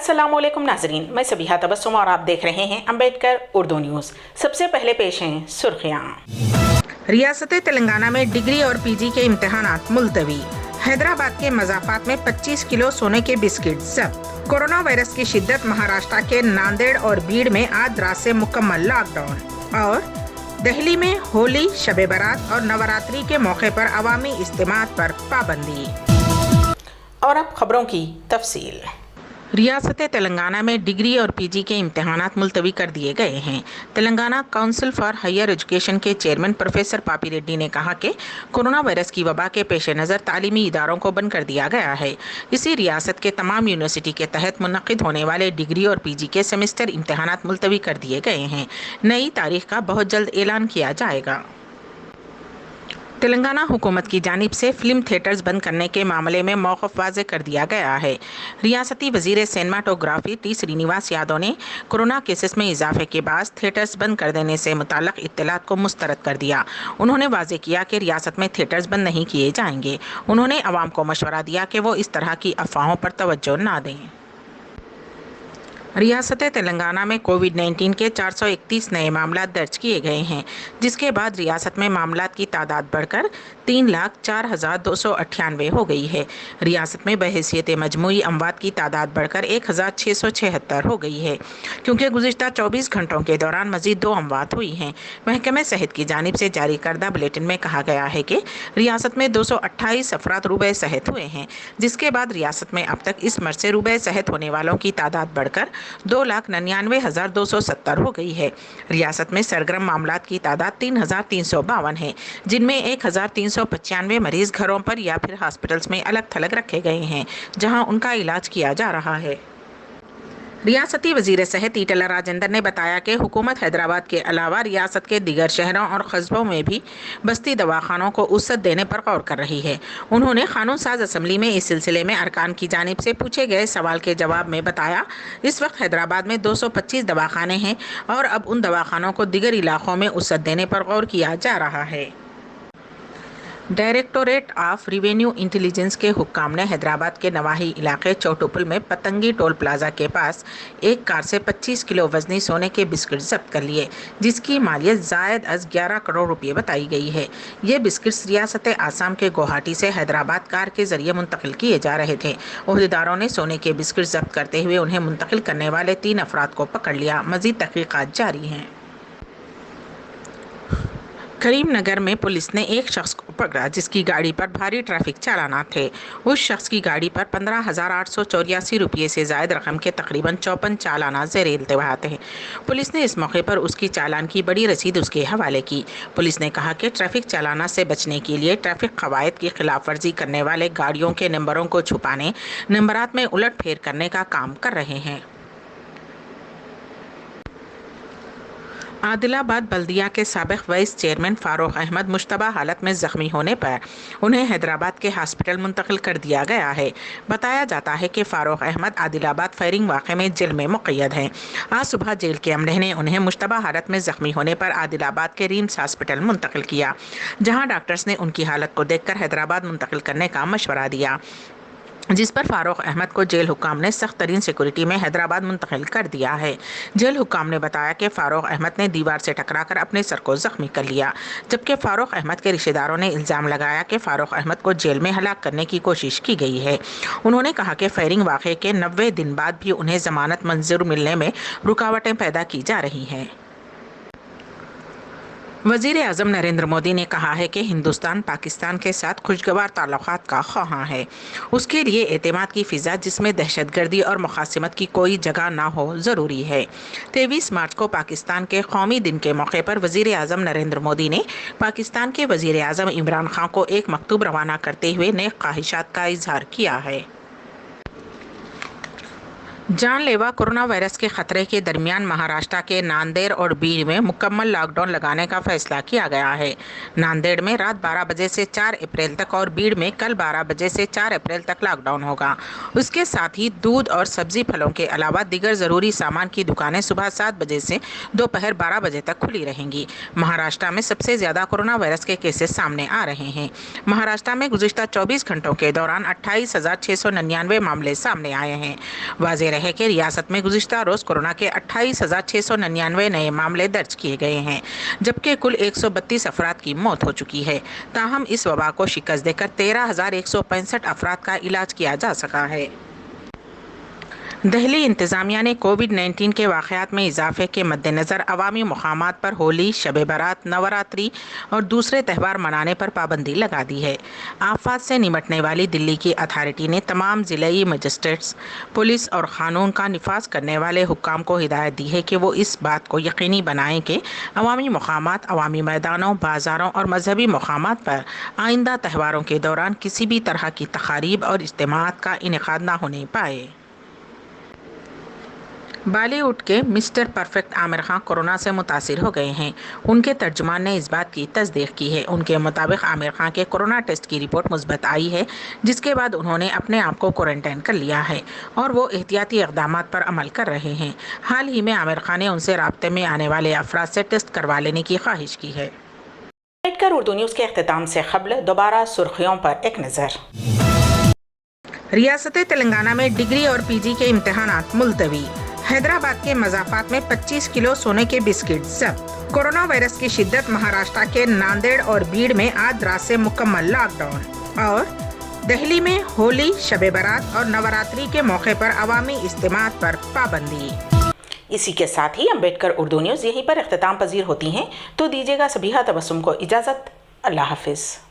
अस्सलामुअलैकुम नाजरीन, मैं सबिहा तबस्सुम और आप देख रहे हैं अम्बेडकर उर्दू न्यूज़। सबसे पहले पेश हैं सुर्खियाँ। रियासत तेलंगाना में डिग्री और पीजी के इम्तिहानात मुलतवी। हैदराबाद के मजाफात में 25 किलो सोने के बिस्किट जब्त। कोरोना वायरस की शिद्दत, महाराष्ट्र के नांदेड़ और भीड़ में आज रात से मुकम्मल लॉकडाउन। और दिल्ली में होली, शब बारात और नवरात्रि के मौके पर अवामी इज्तिमात पर पाबंदी। और अब खबरों की तफसील। रियासत तेलंगाना में डिग्री और पीजी के इम्तिहानात मुलतवी कर दिए गए हैं। Telangana council for higher education के चेयरमैन प्रोफेसर पापी रेड्डी ने कहा कि कोरोना वायरस की वबा के पेश नज़र तालीमी इदारों को बंद कर दिया गया है। इसी रियासत के तमाम यूनिवर्सिटी के तहत मुनक़िद होने वाले डिग्री और पीजी के सेमेस्टर इम्तिहानात मुलतवी कर दिए गए हैं। नई तारीख का बहुत जल्द ऐलान किया जाएगा। तेलंगाना हुकूमत की जानिब से फिल्म थिएटर्स बंद करने के मामले में मौक़िफ़ वाज़ेह कर दिया गया है। रियासती वज़ीर सिनेमाटोग्राफी टी श्रीनिवास यादव ने कोरोना केसेस में इजाफे के बाद थिएटर्स बंद कर देने से मुताल्लिक़ इत्तलात को मुस्तरद कर दिया। उन्होंने वाज़ेह किया कि रियासत में थिएटर्स बंद नहीं किए जाएंगे। उन्होंने अवाम को मशवरा दिया कि वो इस तरह की अफवाहों पर तवज्जो ना दें। रियासत तेलंगाना में कोविड-19 के 431 नए मामला दर्ज किए गए हैं, जिसके बाद रियासत में मामलात की तादाद बढ़कर 3,04,298 हो गई है। रियासत में बहैसियत मजमूई अमवात की तादाद बढ़कर 1,676 हो गई है, क्योंकि गुज़िश्ता 24 घंटों के दौरान मज़ीद 2 अमवात हुई हैं। महकमे सेहत की जानिब से जारी करदा बुलेटिन में कहा गया है कि रियासत में 228 अफराद रूबे सेहत हुए हैं, जिसके बाद रियासत में अब तक इस मर्ज से रूबे सेहत होने वालों की तादाद बढ़कर 2,99,270 हो गई है। रियासत में सरगर्म मामलात की तादाद 3,352 है, जिनमें 1,395 मरीज घरों पर या फिर हॉस्पिटल्स में अलग थलग रखे गए हैं, जहां उनका इलाज किया जा रहा है। रियासती वज़ीर सेहत ईटला राजेंद्र ने बताया कि हुकूमत हैदराबाद के अलावा रियासत के दीगर शहरों और कस्बों में भी बस्ती दवाखानों को वुसअत देने पर गौर कर रही है। उन्होंने कानून साज असम्बली में इस सिलसिले में अरकान की जानिब से पूछे गए सवाल के जवाब में बताया, इस वक्त हैदराबाद में 225 दवाखाने हैं और अब उन दवाखानों को दीगर इलाकों में वुसअत देने पर गौर किया जा रहा है। डायरेक्टोरेट ऑफ रिवेन्यू इंटेलिजेंस के हुक्काम ने हैदराबाद के नवाही इलाके चौटुपुल में पतंगी टोल प्लाजा के पास एक कार से 25 किलो वजनी सोने के बिस्किट जब्त कर लिए, जिसकी मालियत ज़ायद अज 11 करोड़ रुपये बताई गई है। ये बिस्किट्स रियासत आसाम के गुवाहाटी से हैदराबाद कार के जरिए मुंतकिल किए जा रहे थे। ओहदेदारों ने सोने के बिस्किट जब्त करते हुए उन्हें मुंतकिल करने वाले 3 अफराद को पकड़ लिया। मज़ीद तहक़ीक़ात जारी हैं। करीमनगर में पुलिस ने एक शख्स को पकड़ा जिसकी गाड़ी पर भारी ट्रैफिक चालानात थे। उस शख्स की गाड़ी पर 15,884 रुपये से ज़ायद रकम के तकरीबन 54 चालानात ज़ेर इल्तिवा थे। पुलिस ने इस मौके पर उसकी चालान की बड़ी रसीद उसके हवाले की। पुलिस ने कहा कि ट्रैफिक चालाना से बचने के लिए ट्रैफिक कवायद की खिलाफ वर्जी करने वाले गाड़ियों के नंबरों को छुपाने, नंबरात में उलट फेर करने का काम कर रहे हैं। आदिलाबाद बल्दिया के साबिक वाइस चेयरमैन फारूक अहमद मुश्तबा हालत में ज़ख्मी होने पर उन्हें हैदराबाद के हॉस्पिटल मुंतकिल कर दिया गया है। बताया जाता है कि फारूक अहमद आदिलाबाद फायरिंग वाक़े में जेल में मुक़य्यद हैं। आज सुबह जेल के अमले ने उन्हें मुश्तबा हालत में ज़ख्मी होने पर आदिलाबाद के रिम्स हॉस्पिटल मुंतकिल किया, जहाँ डॉक्टर्स ने उनकी हालत को देखकर हैदराबाद मुंतकिल करने का मशवरा दिया, जिस पर फारूक अहमद को जेल हुक्काम ने सख्त तरीन सिक्योरिटी में हैदराबाद मुंतकिल कर दिया है। जेल हुक्काम ने बताया कि फारूक अहमद ने दीवार से टकराकर अपने सर को जख्मी कर लिया, जबकि फारूक अहमद के रिश्तेदारों ने इल्ज़ाम लगाया कि फारूक अहमद को जेल में हलाक करने की कोशिश की गई है। उन्होंने कहा कि फायरिंग वाक़े के 90 दिन बाद भी उन्हें ज़मानत मंजूर मिलने में रुकावटें पैदा की जा रही हैं। वज़ीर आज़म नरेंद्र मोदी ने कहा है कि हिंदुस्तान पाकिस्तान के साथ खुशगवार ताल्लुकात का ख़्वाह है। उसके लिए एतमाद की फ़िज़ा जिसमें दहशतगर्दी और मुखासिमत की कोई जगह ना हो ज़रूरी है। 23 मार्च को पाकिस्तान के कौमी दिन के मौके पर वज़ीर आज़म नरेंद्र मोदी ने पाकिस्तान के वज़ीर आज़म इमरान खान को एक मकतूब रवाना करते हुए नेक ख्वाहिशात का इजहार किया है। जानलेवा कोरोना वायरस के खतरे के दरमियान महाराष्ट्र के नांदेड़ और भीड़ में मुकम्मल लॉकडाउन लगाने का फैसला किया गया है। नांदेड़ में रात 12 बजे से 4 अप्रैल तक और भीड़ में कल 12 बजे से 4 अप्रैल तक लॉकडाउन होगा। उसके साथ ही दूध और सब्जी फलों के अलावा दीगर ज़रूरी सामान की दुकानें सुबह 7 बजे से दोपहर 12 बजे तक खुली रहेंगी। महाराष्ट्र में सबसे ज़्यादा कोरोना वायरस के केसेस सामने आ रहे हैं। महाराष्ट्र में गुज़िश्ता 24 घंटों के दौरान 28,699 मामले सामने आए हैं। वज़ीर रहे कि रियासत में गुज़िश्ता रोज़ कोरोना के 28,699 नए मामले दर्ज किए गए हैं, जबकि कुल 132 अफराद की मौत हो चुकी है। ताहम इस वबा को शिकस्त देकर 13,165 अफराद का इलाज किया जा सका है। दहली इंतज़ामिया ने कोविड-19 के वाक़यात में इजाफे के मद्देनज़र अवामी मुक़ामात पर होली, शब बारात, नवरात्रि और दूसरे त्यौहार मनाने पर पाबंदी लगा दी है। आफात से निमटने वाली दिल्ली की अथॉरिटी ने तमाम ज़िलाई मजिस्ट्रेट्स, पुलिस और क़ानून का निफाज करने वाले हुक्काम को हिदायत दी है कि वो इस बात को यकीनी बनाएं कि अवामी मुक़ामात, अवामी मैदानों, बाज़ारों और मजहबी मुक़ामात पर आइंदा त्यौहारों के दौरान किसी भी तरह की तक़ारीब और इज्तिमाआत का इनेकाद न होने पाए। बॉलीवुड के mister perfect Aamir Khan corona से मुतासिर हो गए हैं। उनके तर्जुमान ने इस बात की तस्दीक की है। उनके मुताबिक आमिर खान के कोरोना टेस्ट की रिपोर्ट मुस्बत आई है, जिसके बाद उन्होंने अपने आप को क्वारंटाइन कर लिया है और वो एहतियाती इक़दामात पर अमल कर रहे हैं। हाल ही में आमिर खान ने उनसे राब्ते में आने वाले अफराद से टेस्ट करवा लेने की ख्वाहिश की है। अम्बेडकर उर्दू न्यूज़ के अख्तिताम से क़ब्ल दोबारा सुर्खियों पर एक नज़र। रियासत तेलंगाना में डिग्री और पीजी के इम्तहानात मुलतवी। हैदराबाद के मज़ाफ़ात में 25 किलो सोने के बिस्किट जब्त। कोरोना वायरस की शिद्दत। महाराष्ट्र के नांदेड़ और बीड़ में आज रात से मुकम्मल लॉकडाउन। और दिल्ली में होली, शब बारात और नवरात्रि के मौके पर अवामी इज्तिमाआत पर पाबंदी। इसी के साथ ही अम्बेडकर उर्दू न्यूज़ यहीं पर इख्तिताम पजीर होती हैं, तो दीजिएगा सबीहा तबस्सुम को इजाज़त। अल्लाह हाफिज़।